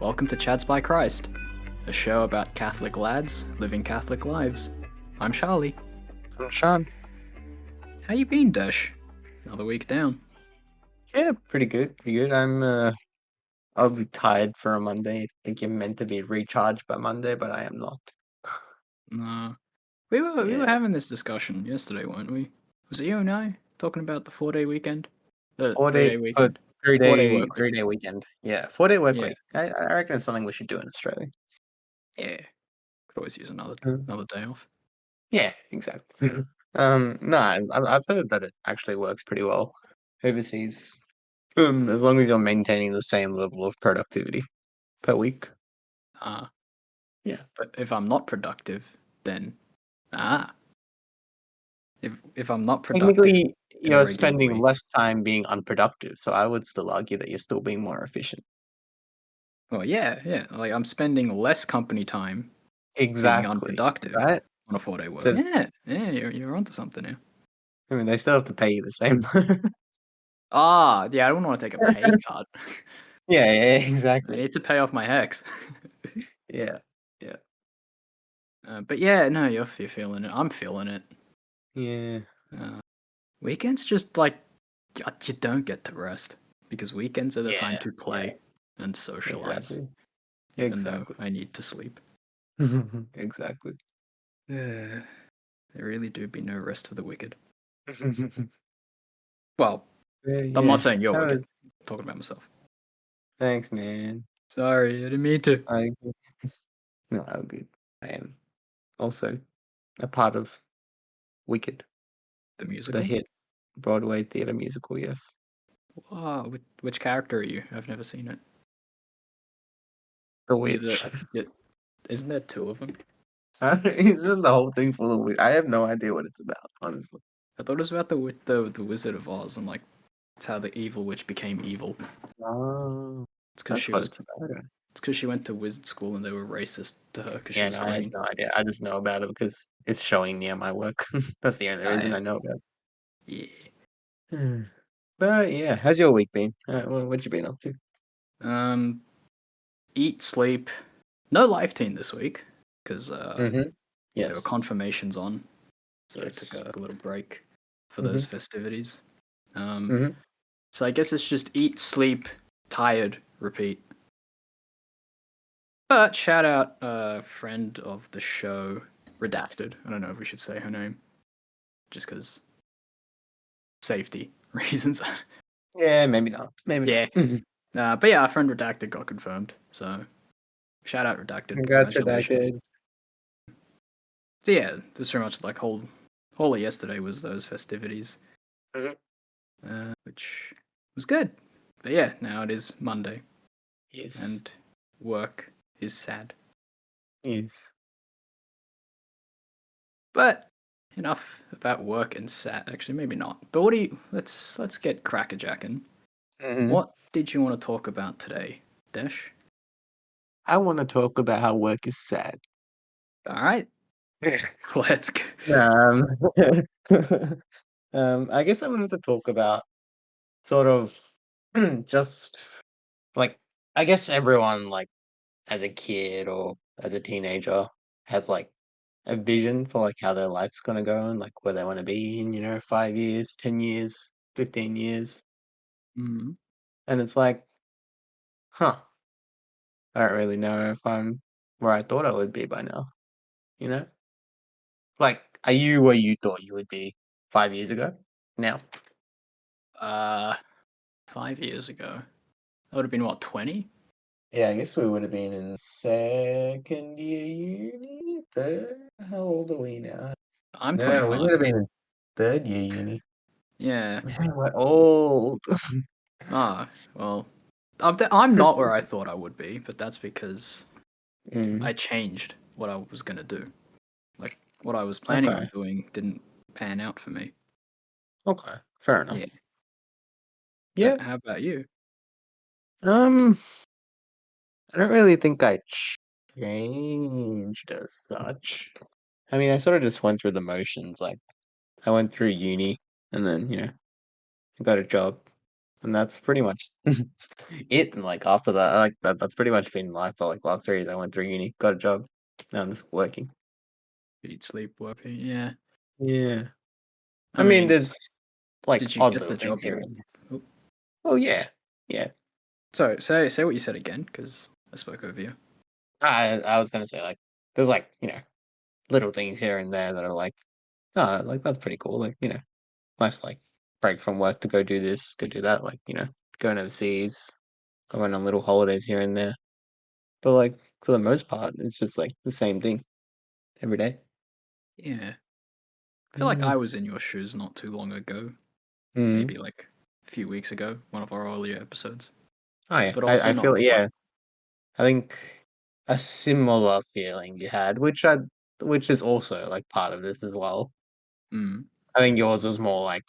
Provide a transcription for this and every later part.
Welcome to Chads by Christ, a show about Catholic lads living Catholic lives. I'm Charlie. I'm Sean. How you been, Desh? Another week down. Yeah, pretty good. I'll be tired for a Monday. I think you're meant to be recharged by Monday, but I am not. We were Yeah, having this discussion yesterday, weren't we? Was it you and I talking about the 4-day weekend? The 4 day 3-day for weekend? 4-day three-day work week. 3-day weekend. Yeah, 4-day work Yeah, week. I reckon it's something we should do in Australia. yeah. Could always use another Mm. day off. Yeah, exactly. No, I've heard that it actually works pretty well overseas. As long as you're maintaining the same level of productivity per week. Uh, Yeah. but if I'm not productive, then if I'm not productive Technically, in a you're regular spending week, less time being unproductive, so I would still argue that you're still being more efficient. well, yeah. Like I'm spending less company time being Exactly, unproductive right? on a 4-day work. So, Yeah, you're onto something here. I mean, they still have to pay you the same. Yeah, I don't want to take a pay cut. Yeah, I exactly. need to pay off my hex. Yeah, yeah, But yeah, no, you're feeling it. I'm feeling it. yeah, Uh, Weekends just like you don't get to rest because weekends are the time yeah, to yeah, play and socialize, exactly, even though exactly, I need to sleep. exactly. There really do be no rest for the wicked. Well, Yeah, I'm not yeah. saying you're Oh, wicked. I'm talking about myself. thanks, man. Sorry, I didn't mean to. I no, I'm good. I am also a part of Wicked, The the musical? hit Broadway theater musical. Yes, Oh, which character are you? I've never seen it. the You're witch. the. Isn't there two of them? Isn't the whole thing full of witch? I have no idea what it's about, honestly. I thought it was about the Wizard of Oz and like it's how the evil witch became evil. Oh, It's because that's she what was. it's about. Okay. It's because she went to wizard school and they were racist to her because she Yeah, was no, I have green. no idea. I just know about it because it's showing near my work. That's the only Ah, reason yeah. I know about Yeah. it. But yeah, how's your week been? What you been up to? Um, Eat, sleep. No live team this week because Mm-hmm. there were Yes. confirmations on, so I took Yes. a little break for those Mm-hmm. festivities. Mm-hmm. So I guess it's just eat, sleep, tired, repeat. But shout out a friend of the show, Redacted. I don't know if we should say her name, just because safety reasons. Yeah, maybe not. Maybe not. Yeah. But yeah, our friend Redacted got confirmed. So shout out Redacted. Congrats, Congratulations. redacted. So yeah, this pretty much like whole of yesterday was those festivities, Mm-hmm. which was good. But yeah, now it is Monday Yes. and work is sad. Yes. But enough about work and sad. Actually, maybe not. But what do you? Let's get crackerjacking. Mm-hmm. What did you want to talk about today, Desh? I want to talk about how work is sad. All right, let's go. Um, I guess I wanted to talk about sort of just like I guess everyone like as a kid or as a teenager has like a vision for like how their life's gonna go and like where they want to be in, 5 years, 10 years, 15 years. Mm-hmm. And it's like, huh, I don't really know if I'm where I thought I would be by now, you know? Like, are you where you thought you would be 5 years ago? Now? Uh, 5 years ago, that would have been what 20. Yeah, I guess we would have been in second year uni, third. How old are we now? I'm No, we 25. would have been in third year uni. Yeah. We're old. Well, I'm not where I thought I would be, but that's because Mm, I changed what I was gonna do. Like what I was planning on okay, doing didn't pan out for me. okay, fair Yeah. enough. But Yeah. how about you? Um, I don't really think I changed as such. I mean, I sort of just went through the motions. Like, I went through uni, and then I got a job, and that's pretty much it. And like after that, like that's pretty much been life for like last 3 years. I went through uni, got a job, now I'm just working. Eat, sleep, work. Yeah. Yeah. I I mean, mean, there's like did you odd get the little things job here you? and there. Oh, Oh yeah, yeah. sorry. Say what you said again, because I spoke over you. I was gonna say like there's like little things here and there that are like like that's pretty cool. Like nice like break from work to go do this, go do that. Like going overseas, going on little holidays here and there. But like for the most part, it's just like the same thing every day. Yeah. I feel like Yeah. I was in your shoes not too long ago. Mm. Maybe like a few weeks ago, one of our earlier episodes. Oh yeah, But I also not feel quite. yeah. I think a similar feeling you had, which is also like part of this as well. Mm. I think yours was more like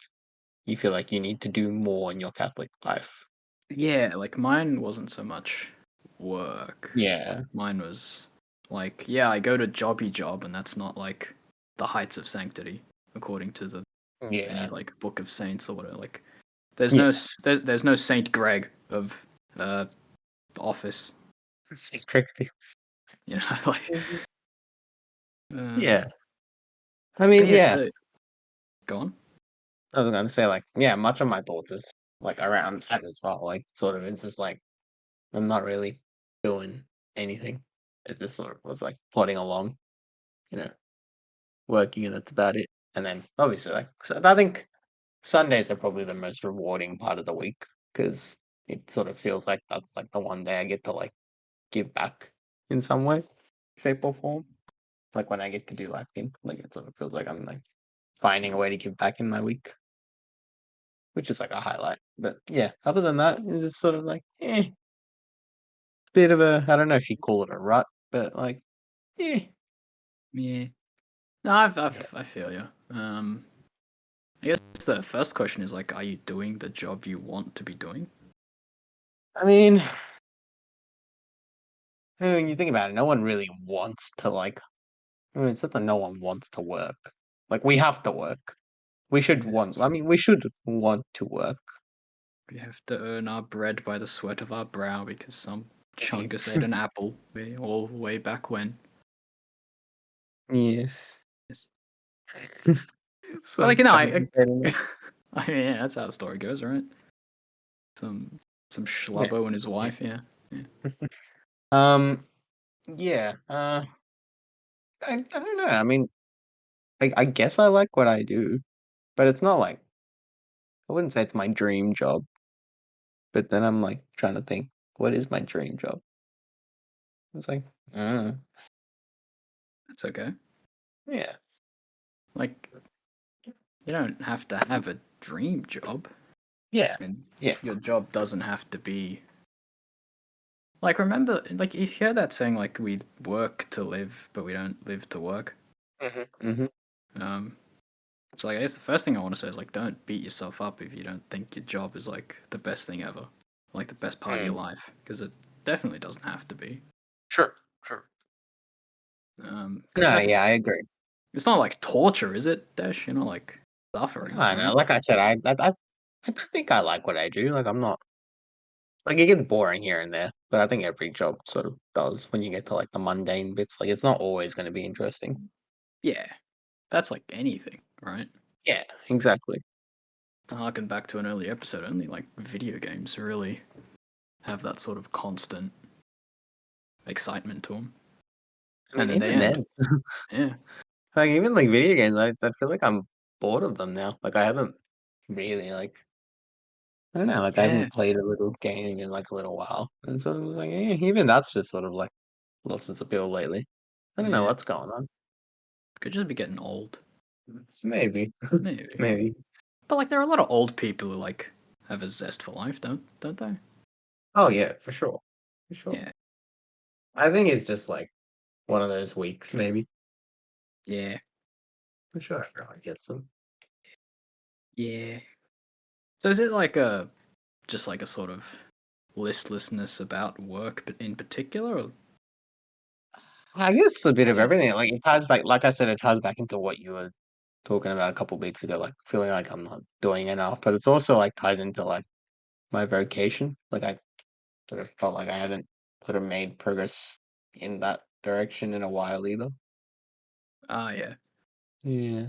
you feel like you need to do more in your Catholic life. Yeah, like mine wasn't so much work. Yeah, Mine was like, yeah, I go to jobby job, and that's not like the heights of sanctity, according to any yeah, like book of saints or whatever. Like, there's yeah. no there's no Saint Greg of the office, It's crazy. you know, like. Mhm. Uh, Yeah, I but mean, yeah, yeah. so go on. I was gonna say like, yeah, much of my thoughts is like around that as well. Like, sort of, it's just like I'm not really doing anything. It's just sort of was like plodding along, you know, working, and that's about it. And then obviously, like, so I think Sundays are probably the most rewarding part of the week because it sort of feels like that's like the one day I get to like give back in some way, shape or form. Like when I get to do lifting, like it sort of feels like I'm like finding a way to give back in my week, which is like a highlight. But yeah, other than that, it's just sort of like bit of a I don't know if you call it a rut, but like eh. Yeah. No, I feel you. I guess the first question is like, are you doing the job you want to be doing? I mean, when you think about it, no one really wants to like. I mean, it's not that no one wants to work. Like we have to work. We should want. I Yes. mean, we should want to work. We have to earn our bread by the sweat of our brow because some chungus Yes. ate an apple all the way back when. Yes. Yes. But like Some chunky thing. I mean, yeah, that's how the story goes, right? Some some Yeah. schlubbo and his Yeah. wife, yeah. Yeah. Um. Yeah. I don't know. I mean, I guess I like what I do, but it's not like I wouldn't say it's my dream job. But then I'm like trying to think, what is my dream job? It's like, uh, That's okay. yeah, Like, you don't have to have a dream job. yeah, And yeah. your job doesn't have to be like, remember, like, you hear that saying, like, we work to live, but we don't live to work. Hmm. Um, so like, I guess the first thing I want to say is like, don't beat yourself up if you don't think your job is like the best thing ever, like the best part of your Mm. life, because it definitely doesn't have to be. Sure, sure. Because No, like, yeah, I agree. it's not like torture, is it, Desh? You're not like suffering, I know. right? Like I said, I think I like what I do. Like I'm not like it gets boring here and there, but I think every job sort of does when you get to like the mundane bits. Like it's not always going to be interesting. Yeah, that's like anything, right? Yeah, exactly. To harken back to an early episode, only like video games really have that sort of constant excitement to them, I and mean, then they even end. then, Yeah, like even like video games, I feel like I'm bored of them now. Like I haven't really like I don't know, like I yeah, haven't played a little game in like a little while, and so it was like, even that's just sort of like lost its appeal lately. I don't know yeah. what's going on. Could just be getting old, Maybe, maybe. maybe. But like, there are a lot of old people who like have a zest for life, don't they? Oh yeah, for sure, for sure. Yeah, I think it's just like one of those weeks, maybe. yeah, For sure, everyone gets them. yeah. So is it like a just like a sort of listlessness about work, but in particular, or I guess a bit what of do you everything. think? Like it ties back, like I said, it ties back into what you were talking about a couple weeks ago, like feeling like I'm not doing enough. But it's also like ties into like my vocation. Like I sort of felt like I haven't sort of made progress in that direction in a while either. Ah, yeah. Yeah.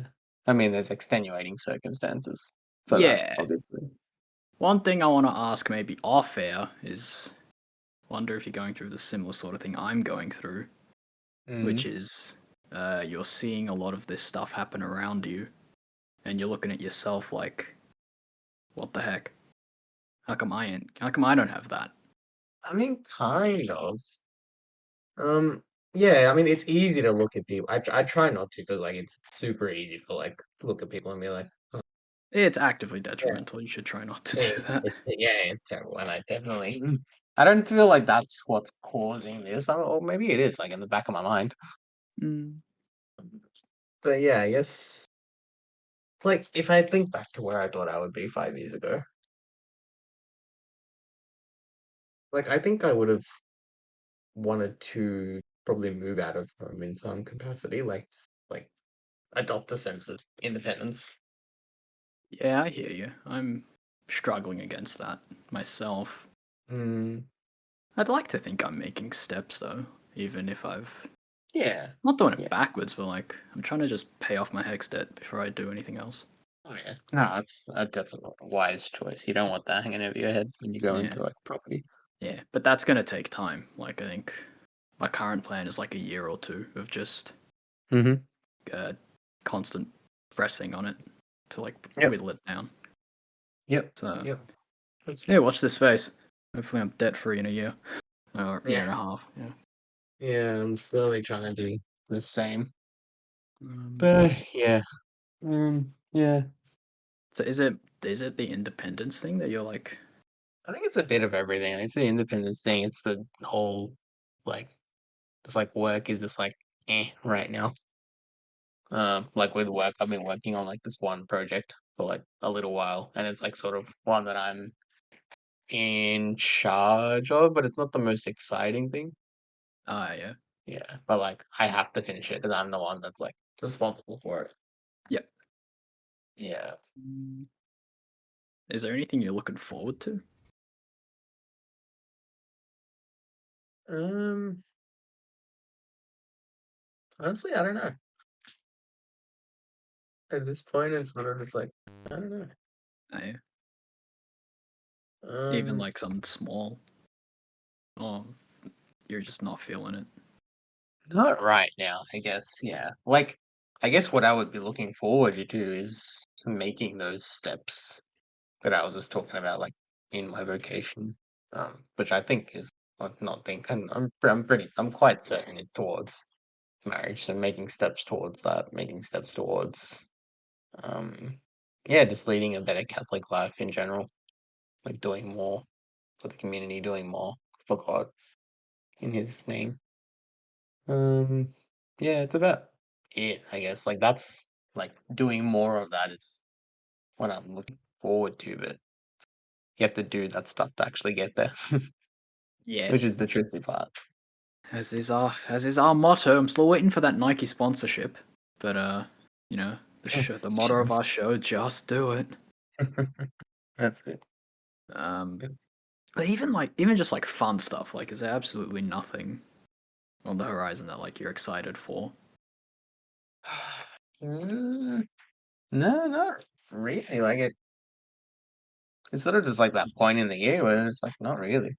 I mean, there's extenuating circumstances for that, Yeah. obviously. One thing I want to ask, maybe off air, is wonder if you're going through the similar sort of thing I'm going through, which Mm. is you're seeing a lot of this stuff happen around you, and you're looking at yourself like, what the heck? How come I don't have that? I mean, kind of. Um, yeah, I mean, it's easy to look at people. I try not to because like it's super easy to like look at people and be like, oh, It's actively yeah, detrimental. You should try not to do that. it's terrible, and I definitely I don't feel like that's what's causing this, or maybe it is like in the back of my mind. Mm. But yeah, I guess like if I think back to where I thought I would be 5 years ago, like I think I would have wanted to probably move out of home in some capacity, like adopt a sense of independence. Yeah, I hear you. I'm struggling against that myself. Mm, I'd like to think I'm making steps though, even if I've yeah, not doing it yeah. backwards, but like I'm trying to just pay off my hex debt before I do anything else. Oh yeah. No, that's a definitely wise choice. You don't want that hanging over your head when you go Yeah, into like property. yeah, but that's gonna take time. Like I think my current plan is like a year or two of just Mm-hmm. uh, constant pressing on it to like Yep. whittle it down. Yep. So Yep. That's yeah, watch this space. Hopefully, I'm debt free in a year or year yeah. and a half. Yeah. Yeah, I'm slowly trying to do the same. Um, But yeah. Yeah. so is it the independence thing that you're like? I think it's a bit of everything. It's the independence thing. It's the whole like just like work is just like right now. Like with work, I've been working on like this one project for like a little while, and it's like sort of one that I'm in charge of, but it's not the most exciting thing. Ah, yeah. Yeah, but like I have to finish it because I'm the one that's like responsible for it. Yep. Yeah. Mm. Is there anything you're looking forward to? Um. Honestly, I don't know. At this point, it's sort of just like I don't know. Yeah. Even Um. like something small. Oh, you're just not feeling it. Not right now. I guess. Yeah. Like, I guess what I would be looking forward to is making those steps that I was just talking about, like in my vocation, which I think is well, not think, and I'm quite certain it's towards marriage. So making steps towards that, making steps towards, um, yeah, just leading a better Catholic life in general, like doing more for the community, doing more for God in His name. Um, yeah, it's about it, I guess. Like that's like doing more of that is what I'm looking forward to, but you have to do that stuff to actually get there. Which Yes. is the tricky part. As is our motto. I'm still waiting for that Nike sponsorship, but the motto of our Just show, just do it. that's it. Um, but even just like fun stuff, like is there absolutely nothing on the horizon that like you're excited for? Mm, no, not really. Like it's sort of just like that point in the year where it's like not really.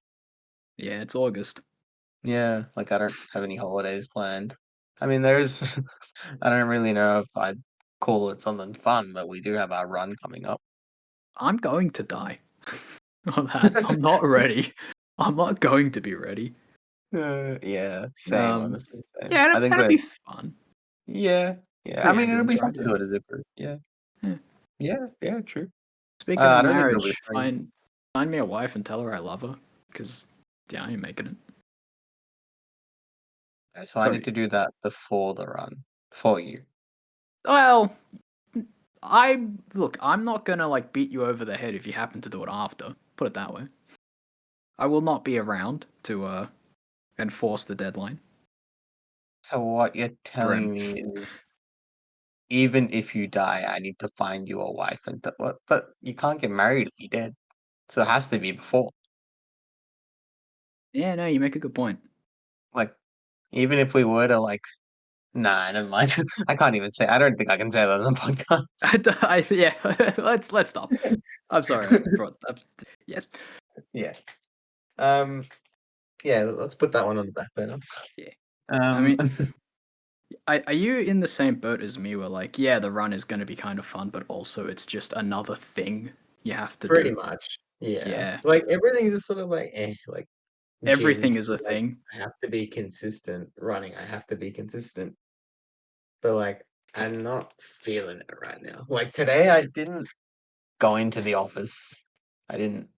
Yeah, it's August. Yeah, like I don't have any holidays planned. I mean, there's I don't really know if I'd call it something fun, but we do have our run coming up. I'm going to die on that. I'm not ready. I'm not going to be ready. Yeah, same, Um, honestly, same. yeah, I think that'd we're be fun. yeah, yeah. I Free mean, it'll ambulance be fun ride, to yeah. do it as a group. Yeah, Yeah. yeah, yeah. True. Speaking of I don't think it'll be marriage, free. find me a wife and tell her I love her, because yeah, I ain't making it. So I So, need to do that before the run for you. well, I'm not gonna like beat you over the head if you happen to do it after. Put it that way. I will not be around to enforce the deadline. So what you're Grim. telling me is, even if you die, I need to find you a wife and what? But you can't get married if you're dead. So it has to be before. Yeah, no, you make a good point. Like, even if we were to like, nah, never mind. I can't even say. I don't think I can say that on the podcast. Yeah, let's stop. I'm sorry. I brought up. Yes. Yeah. Um. Yeah. Let's put that one on the back burner. Yeah. I Um. mean, are you in the same boat as me? Where like, yeah, the run is going to be kind of fun, but also it's just another thing you have to Pretty do. much. Yeah. Yeah, Like everything is just sort of like, like gym. everything is a Like thing. I have to be consistent. Running, I have to be consistent. But like, I'm not feeling it right now. Like today, I didn't go into the office. I didn't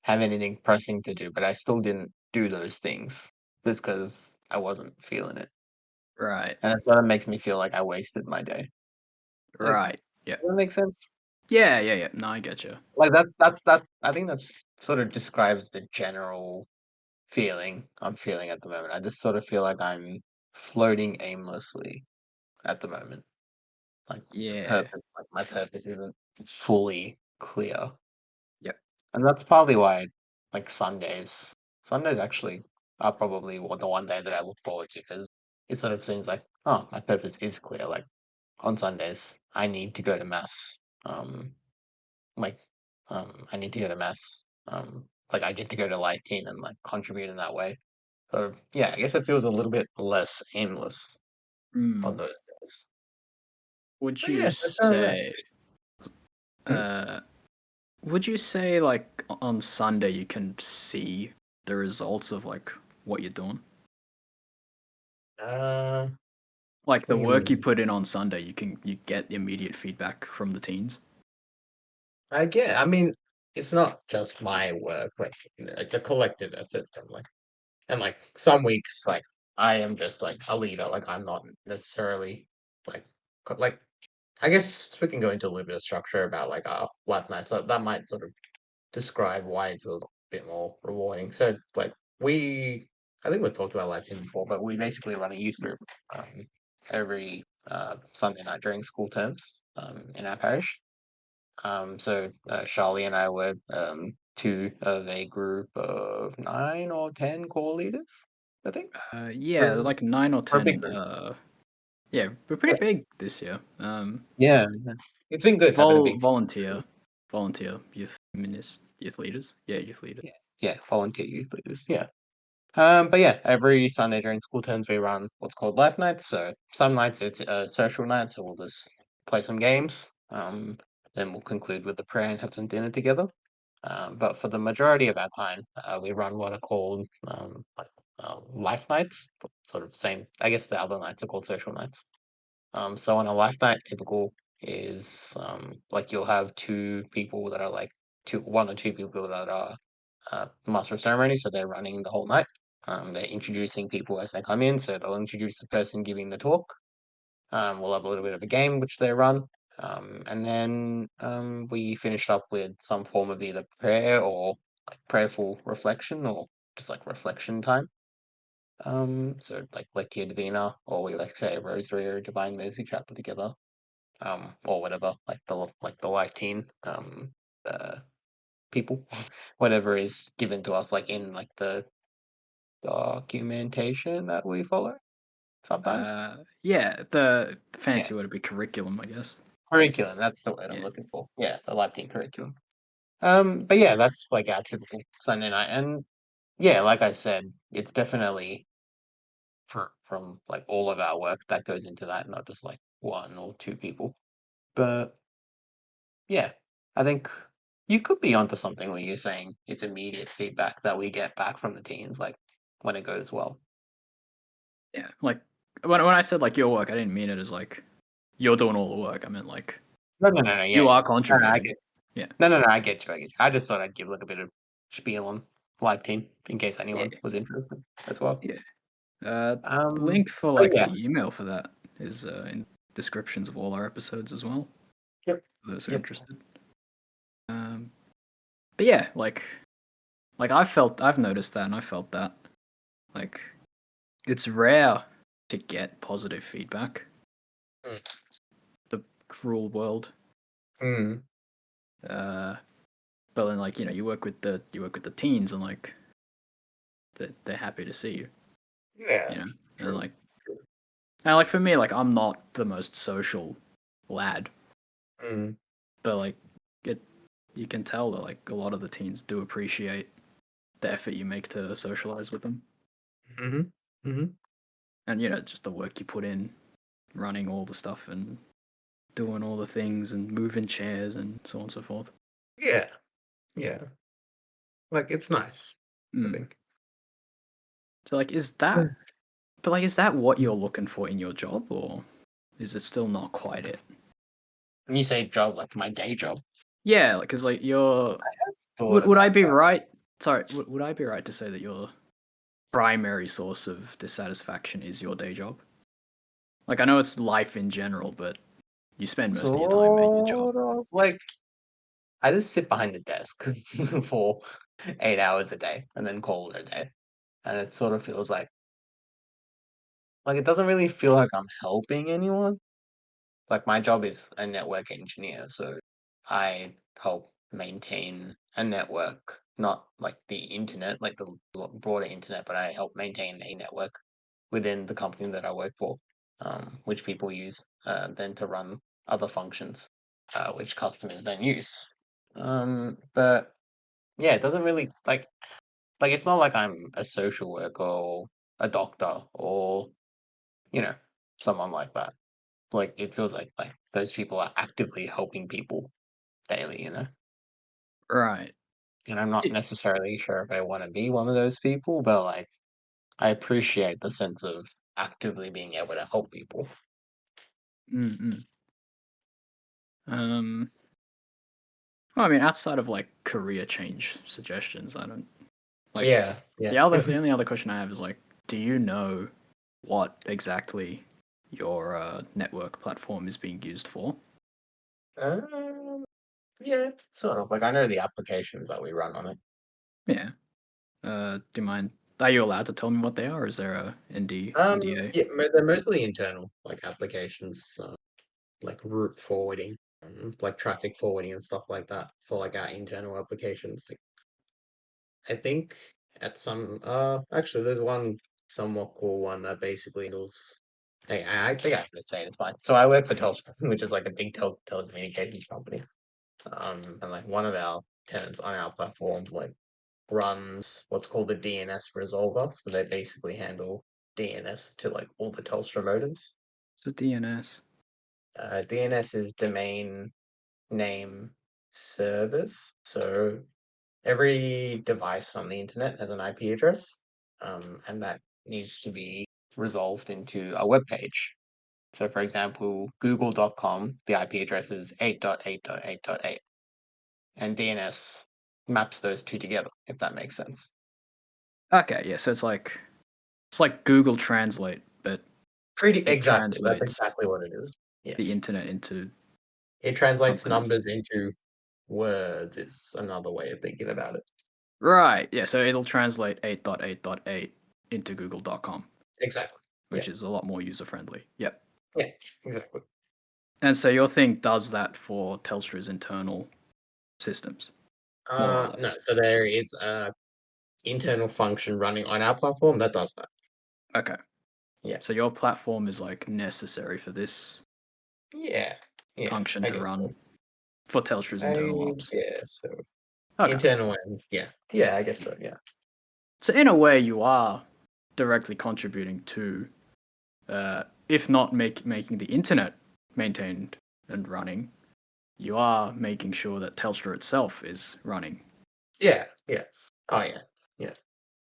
have anything pressing to do, but I still didn't do those things just because I wasn't feeling it. Right. And it sort of makes me feel like I wasted my day. Like, Right. Yeah. does that make sense? Yeah. Yeah. Yeah. No, I get you. Like that. I think that's sort of describes the general feeling I'm feeling at the moment. I just sort of feel like I'm floating aimlessly at the moment. Like the Yeah. purpose, like my purpose isn't fully clear. Yep. And that's partly why, like Sundays, Sundays actually are probably the one day that I look forward to because it sort of seems like, oh, my purpose is clear. Like on Sundays, I need to go to mass. Um, like, I need to go to mass. Like I get to go to Life Teen and like contribute in that way. So yeah, I guess it feels a little bit less aimless on Hmm. those days. Would But you yeah, that's kind of that. say? Hmm? Uh, would you say like on Sunday you can see the results of like what you're doing? Uh, Like what the do you work you mean? put in on Sunday, you get immediate feedback from the teens. I get. I mean, it's not just my work. Like, it's a collective effort. And like some weeks, like I am just like a leader. Like I'm not necessarily like like. I guess we can go into a little bit of structure about like our life nights. So that might sort of describe why it feels a bit more rewarding. So like I think we've talked about life team before, but we basically run a youth group every Sunday night during school terms in our parish. So Charlie and I were two of a group of 9 or 10 core leaders, I think. Yeah, For, like 9 or 10. a big group. Yeah, we're pretty Yeah, big this year. yeah. It's been good having a big Volunteer youth leaders. Yeah, youth leaders. yeah, volunteer youth leaders. Yeah. But yeah, every Sunday during school terms we run what's called life nights. So some nights it's a social night, so we'll just play some games. Then we'll conclude with a prayer and have some dinner together. But for the majority of our time, we run what are called life nights. Sort of same. I guess the other nights are called social nights. So on a life night, typical is like you'll have two people that are like one or two people that are master of ceremony, so they're running the whole night. They're introducing people as they come in, so they'll introduce the person giving the talk. We'll have a little bit of a game which they run, and then we finish up with some form of either prayer or like prayerful reflection or just like reflection time. So like Lectio Divina, or we like say a Rosary or a Divine Mercy Chapel together, or whatever, like the life teen, uh, people, whatever is given to us, like in like the documentation that we follow sometimes. Yeah, the Yeah, fancy word would be curriculum, I guess. curriculum. That's the word I'm Yeah. looking for. Yeah, the life teen curriculum. But yeah, that's like our typical Sunday night, and yeah, like I said, it's definitely from like all of our work that goes into that, not just like one or two people. But yeah, I think you could be onto something when you're saying it's immediate feedback that we get back from the teams, like when it goes well. Yeah, like when I said like your work, I didn't mean it as like you're doing all the work. I meant like No, yeah, you yeah. are No, no, I contributing. get. Yeah. No, I get you. I get you. I just thought I'd give like a bit of spiel on live team in case Yeah. anyone was interested as well. Yeah. Uh, Um, link for but like yeah, the email for that is in descriptions of all our episodes as well. yep, For those who are yep. interested. Um, but yeah, like I've noticed that and I felt that like it's rare to get positive feedback. Mm, The cruel world. mm, Uh, But then like you work with the teens and like they're happy to see you. Yeah, And true. like True. for me, like I'm not the most social lad, Mm. but like it you can tell that like a lot of the teens do appreciate the effort you make to socialize with them, Mm-hmm. Mm-hmm. and just the work you put in running all the stuff and doing all the things and moving chairs and so on and so forth. Yeah, yeah. Like it's nice, I Mm. think. So like, is that what you're looking for in your job, or is it still not quite it? When you say job, like my day job, Yeah, like, cause like thought would I about be that. right? Sorry, would I be right to say that your primary source of dissatisfaction is your day job? Like, I know it's life in general, but you spend most of your time at your job. Sort of. Like I just sit behind the desk for 8 hours a day and then call it a day. And it sort of feels like it doesn't really feel like I'm helping anyone. Like my job is a network engineer, so I help maintain a network, not like the internet, like the broader internet, but I help maintain a network within the company that I work for, which people use then to run other functions, which customers then use. But yeah, it doesn't really like it's not like I'm a social worker or a doctor or you know someone like that. Like it feels like those people are actively helping people daily, Right. And I'm not It- necessarily sure if I want to be one of those people, but like I appreciate the sense of actively being able to help people. Mm-mm. Um. Well, I mean, outside of like career change suggestions, I don't like Yeah, yeah. the only other question I have is like, do you know what exactly your network platform is being used for? um, yeah, sort of. Like I know the applications that we run on it. Yeah. Do you mind? Are you allowed to tell me what they are? Or is there a NDA? Yeah, they're mostly internal, like applications, like route forwarding, like traffic forwarding and stuff like that for like our internal applications. Like, I think at some, actually, there's one somewhat cool one that basically handles. Hey, I think I can say it, it's fine. So I work for Telstra, which is like a big telecommunications company. And like one of our tenants on our platform like runs what's called the DNS resolver. So they basically handle DNS to like all the Telstra modems. It's a DNS. DNS is domain name service. So every device on the internet has an IP address, and that needs to be resolved into a web page. So, for example, google.com, the IP address is 8.8.8.8, and DNS maps those two together, if that makes sense. Okay, yeah. So it's like Google Translate, but Pretty it exactly. That's translates exactly what it is. Yeah. the internet into It translates companies. numbers into words, is another way of thinking about it. Right. Yeah. So it'll translate 8.8.8 into google.com, Exactly. Yeah. which is a lot more user friendly. Yep. Yeah. Exactly. And so your thing does that for Telstra's internal systems, more or No. less. So there is a internal function running on our platform that does that. Okay. Yeah. So your platform is like necessary for this Yeah. Yeah. function I to guess so. run for Telstra's internal I ops. guess so. Okay. Internal and yeah. Yeah, I guess so, yeah. So in a way, you are directly contributing to, if not making the internet maintained and running, you are making sure that Telstra itself is running. Yeah, yeah. Oh yeah. Yeah.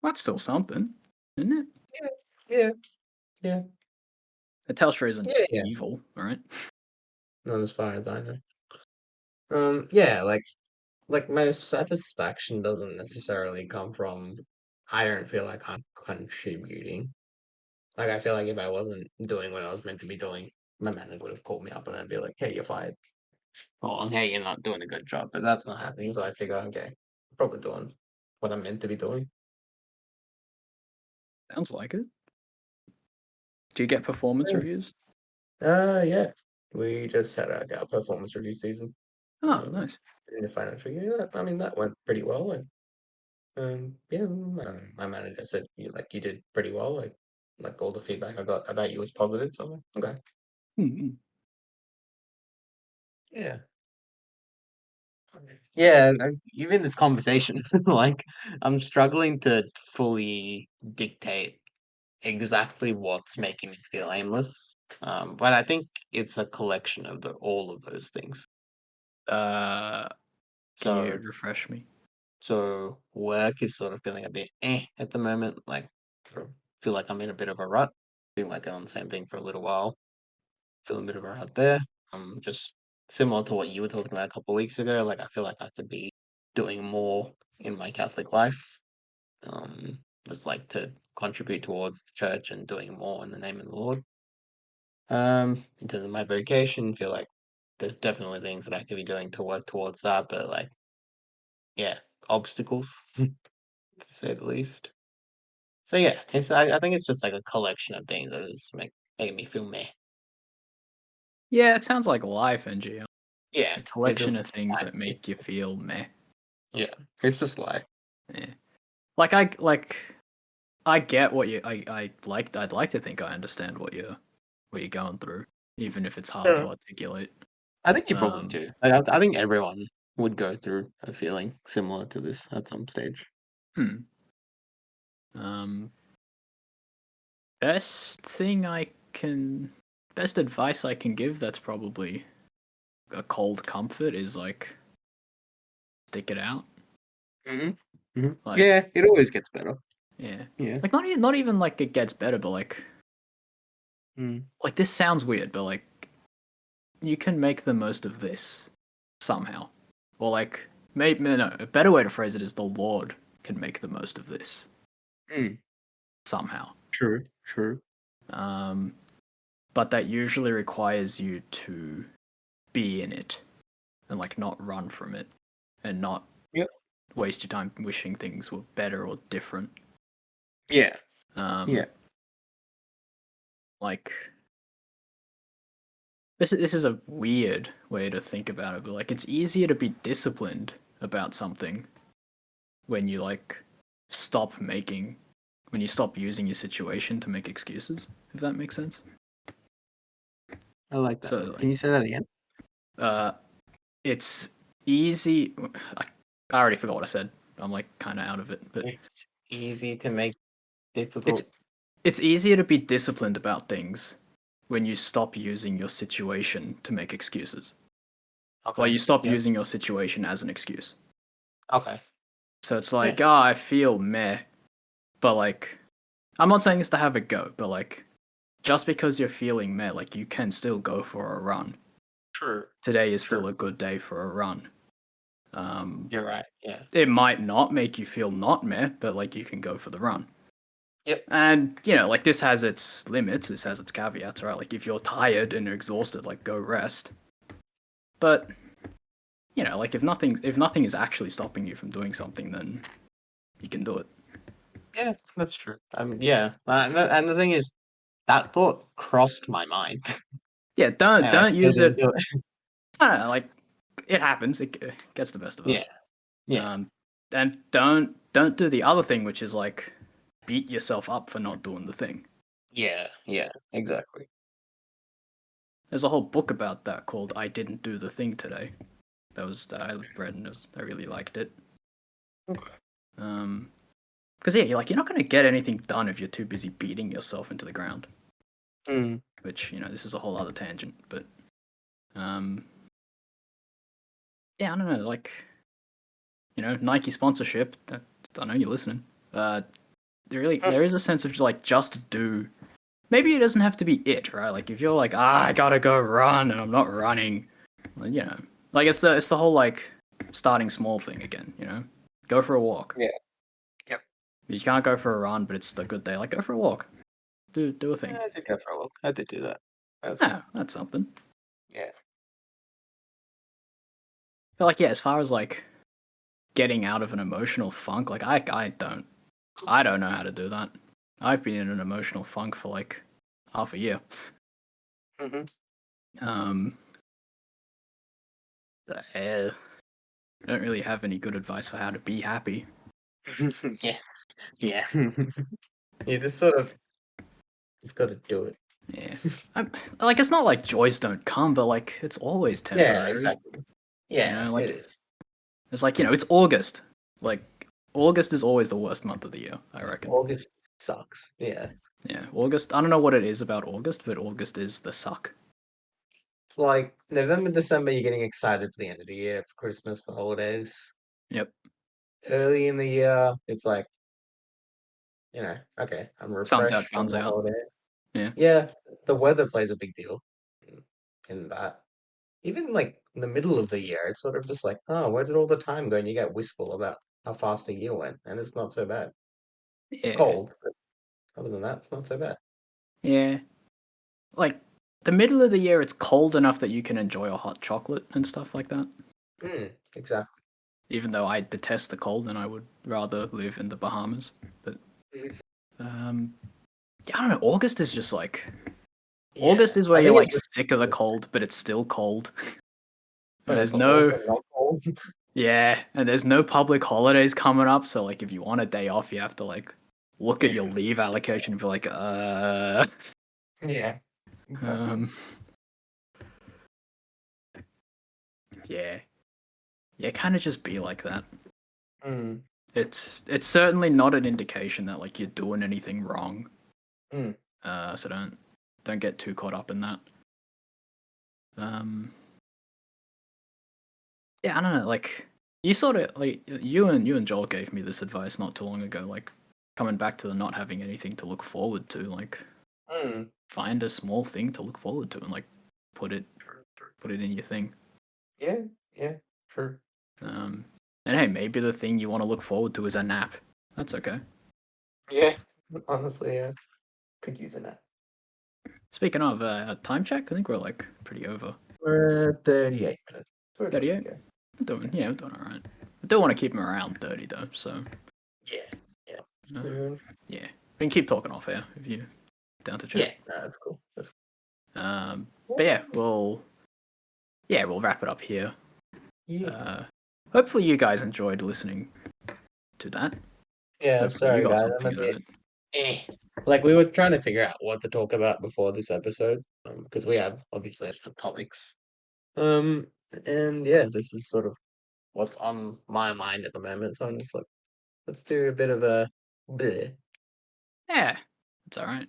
That's still something, isn't it? Yeah. Yeah. Yeah. Telstra isn't Yeah, yeah. evil, right? Not as far as I know. Yeah, like my satisfaction doesn't necessarily come from I don't feel like I'm contributing. Like I feel like if I wasn't doing what I was meant to be doing, my manager would have called me up and then be like, "Hey, you're fired." Or, "Hey, you're not doing a good job." But that's not happening, so I figure, okay, I'm probably doing what I'm meant to be doing. Sounds like it. Do you get performance Yeah. reviews? Yeah. We just had our performance review season. Oh, Um, nice. in the financial year. I mean, that went pretty well. Yeah, my manager said you did pretty well. Like all the feedback I got about you was positive. So I'm like, okay, Hmm. yeah, yeah. And even this conversation, like I'm struggling to fully dictate exactly what's making me feel aimless. But I think it's a collection of all of those things. Uh, can you So refresh me? so work is sort of feeling a bit at the moment. Like feel like I'm in a bit of a rut. Been like on the same thing for a little while. Feeling a bit of a rut there. Just similar to what you were talking about a couple of weeks ago. Like I feel like I could be doing more in my Catholic life. Just like to contribute towards the church and doing more in the name of the Lord. In terms of my vocation, feel like there's definitely things that I could be doing to work towards that, but like, yeah, obstacles to say the least. So yeah, I think it's just like a collection of things that is making me feel meh. Yeah, it sounds like life, NG. Yeah, A it's collection just of things life. that make you feel meh. Yeah, it's just life. Yeah. I get what you I like I'd like to think I understand what you're going through, even if it's hard Yeah. to articulate. I think you probably Um do. I think everyone would go through a feeling similar to this at some stage. hmm. Um best thing I can best advice I can give that's probably a cold comfort is like stick it out. Hmm. Hmm. Like Yeah, it always gets better. yeah. Yeah. Like not even like it gets better, but Mm. like this sounds weird, but like you can make the most of this somehow. Or like maybe no, a better way to phrase it is the Lord can make the most of this Mm. somehow. True. True. Um, but that usually requires you to be in it and like not run from it and not Yep. waste your time wishing things were better or different. Yeah. Yeah. Um, like this is a weird way to think about it, but like it's easier to be disciplined about something when you like stop making when you stop using your situation to make excuses, if that makes sense. I like that. So Can like you say that again? uh it's easy I already forgot what I said. I'm like kind of out of it, but It's easy to make it's difficult. it's easier to be disciplined about things when you stop using your situation to make excuses. Like Okay. you stop Yep. using your situation as an excuse. Okay. So it's Yeah. like, oh, I feel meh, but like I'm not saying this to have a go, but like just because you're feeling meh, like you can still go for a run. True. Today is True. still a good day for a run. Um, You're right. Yeah. it might not make you feel not meh, but like you can go for the run. Yep. And you know, like this has its limits, this has its caveats, right? Like if you're tired and exhausted, like go rest. But you know, like if nothing is actually stopping you from doing something, then you can do it. Yeah. That's true. Yeah. And the thing is, that thought crossed my mind, Yeah, and I don't still use didn't it. do it. I don't know, like it happens. It gets the best of Yeah. us. Yeah. Um, and don't do the other thing, which is like beat yourself up for not doing the thing. Yeah. Yeah. Exactly. There's a whole book about that called "I Didn't Do the Thing Today." That I read and I really liked it. Okay. Because yeah, you're not going to get anything done if you're too busy beating yourself into the ground. Mm. Which you know, this is a whole other tangent, but um, yeah, I don't know, like you know, Nike sponsorship. I know you're listening. There is a sense of like just do. Maybe it doesn't have to be it, right? Like if you're like, I gotta go run and I'm not running, well, you know, like it's the whole like starting small thing again. You know, go for a walk. Yeah. Yep. You can't go for a run, but it's a good day. Like go for a walk. Do a thing. Yeah, I did that for a while. I did do that. That's Yeah, that's something. yeah. But like yeah, as far as like getting out of an emotional funk, like I don't know how to do that. I've been in an emotional funk for like half a year. Hmm. Um, uh, I don't really have any good advice for how to be happy. Yeah, yeah. You just sort of just got to do it. Yeah, like it's not like joys don't come, but like it's always Yeah, temporary. exactly. You Yeah, know, it like is. it's like it's August. Like August is always the worst month of the year, I reckon. August sucks. Yeah. Yeah, August. I don't know what it is about August, but August is the suck. Like November, December, you're getting excited for the end of the year, for Christmas, for holidays. Yep, Early in the year, it's like, okay, I'm sun's out, refreshed from guns the out. holiday. Yeah, Yeah, the weather plays a big deal in that. Even like in the middle of the year, it's sort of just like, oh, where did all the time go? And you get wistful about how fast the year went, and it's not so bad. It's yeah, cold, but other than that, it's not so bad. yeah. Like the middle of the year, it's cold enough that you can enjoy a hot chocolate and stuff like that. Exactly. Even though I detest the cold and I would rather live in the Bahamas, but um, yeah, I don't know. August is just like Yeah, August is where I you're think it's like just, sick of the cold, but it's still cold. And but there's it's no also not cold. yeah, and there's no public holidays coming up, so like if you want a day off, you have to like look at Yeah, your leave allocation and be like, yeah, exactly. um, yeah, yeah, kind of just be like that. Mm, It's certainly not an indication that like you're doing anything wrong. mm. So don't get too caught up in that. Um, yeah, I don't know. Like you sort of like you and Joel gave me this advice not too long ago. Like coming back to the not having anything to look forward to. Like Mm. find a small thing to look forward to and like put it True, true. put it in your thing. Yeah, yeah, true. Um, and hey, maybe the thing you want to look forward to is a nap. That's okay. Yeah, honestly, yeah, could use a nap. Speaking of time check, I think we're like pretty over. We're at 38 minutes. We're doing 38. okay. We're doing all right. I do want to keep them around 30 though, so Yeah, yeah. uh, Soon. yeah, we can keep talking off air if you down to chat. Yeah, no, that's cool. That's But cool. we'll wrap it up here. Yeah. Hopefully you guys enjoyed listening to that. Yeah, Hopefully you sorry got guys, I'm something a out of bit it. eh. Like we were trying to figure out what to talk about before this episode, because we have obviously some topics. Um, and yeah, this is sort of what's on my mind at the moment. So I'm just like, let's do a bit of a bleh. Yeah, it's all right.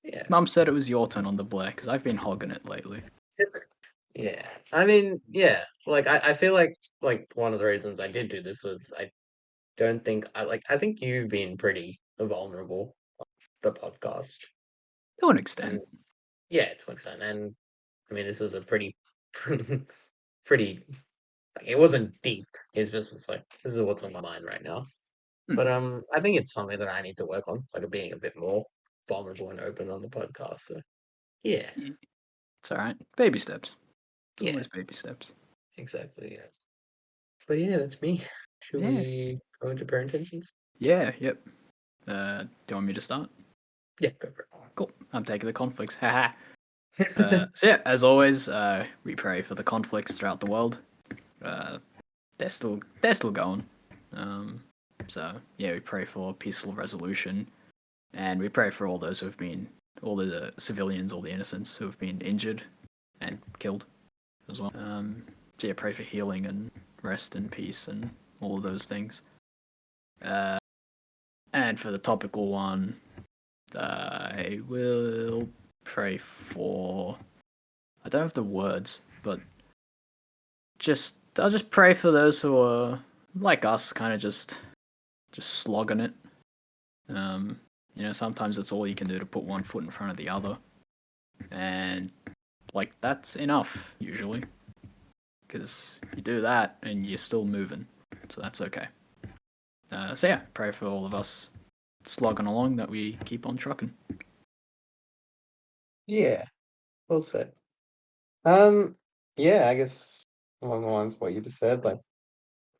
Yeah. Mum said it was your turn on the Blair because I've been hogging it lately. Yeah. I mean, yeah. Like I feel like one of the reasons I did do this was I don't think I think you've been pretty vulnerable on the podcast. To an And extent. yeah, to an extent. And I mean this was a pretty pretty like it wasn't deep. It's like this is what's on my mind right now. Hmm. But I think it's something that I need to work on, like being a bit more vulnerable and open on the podcast. So yeah. It's all right. Baby steps. It's Yeah, always baby steps. exactly. Yeah. But yeah, that's me. Should Yeah. we go into parent intentions? Yeah. Yep. Do you want me to start? Yeah, go for Cool. I'm taking the conflicts. Haha. it. So yeah, as always, we pray for the conflicts throughout the world. Uh, they're still going. Um, so yeah, we pray for peaceful resolution, and we pray for all those who have been, all the civilians, all the innocents who have been injured and killed as well. So yeah, pray for healing and rest and peace and all of those things. Uh, and for the topical one, I will pray for. I don't have the words, but I'll just pray for those who are like us, kind of just slogging it. Sometimes it's all you can do to put one foot in front of the other, and like that's enough usually, because you do that and you're still moving, so that's okay. So yeah, pray for all of us slogging along that we keep on trucking. Yeah, well said. Um, yeah, I guess along the lines of what you just said, like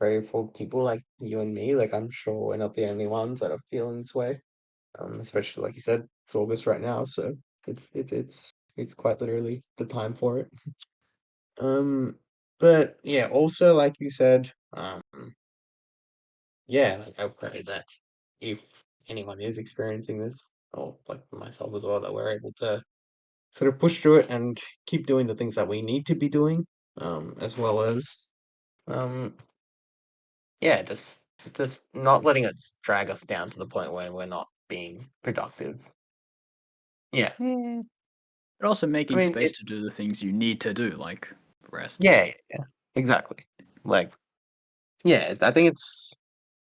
pray for people like you and me. Like I'm sure we're not the only ones that are feeling this way. Especially like you said, it's August right now, so it's quite literally the time for it. Um, but yeah, also like you said. Um, yeah, like I pray that if anyone is experiencing this, or like myself as well, that we're able to sort of push through it and keep doing the things that we need to be doing, as well as, um, yeah, just not letting it drag us down to the point where we're not being productive. Yeah, Yeah. But also I making mean, space to do the things you need to do, like rest. yeah, yeah, yeah, exactly. Like, yeah, I think it's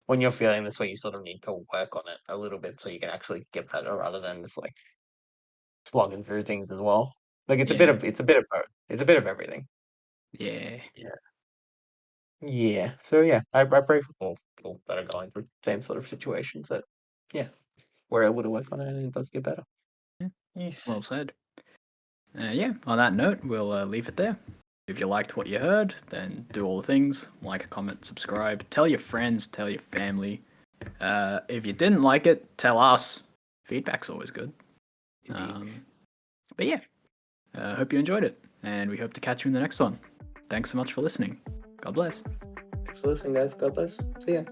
when you're feeling this way, you sort of need to work on it a little bit so you can actually get better rather than just like slogging through things as well. Like Yeah. it's a bit of both. It's a bit of everything. Yeah. Yeah. Yeah. So yeah, I pray for all people that are going through same sort of situations that yeah, we're able to work on it and it does get better. Yeah. Yes. Well said. Yeah, on that note, we'll leave it there. If you liked what you heard, then do all the things like, comment, subscribe, tell your friends, tell your family. If you didn't like it, tell us. Feedback's always good. Indeed. But yeah, hope you enjoyed it, and we hope to catch you in the next one. Thanks so much for listening. God bless. Thanks for listening, guys. God bless. See ya.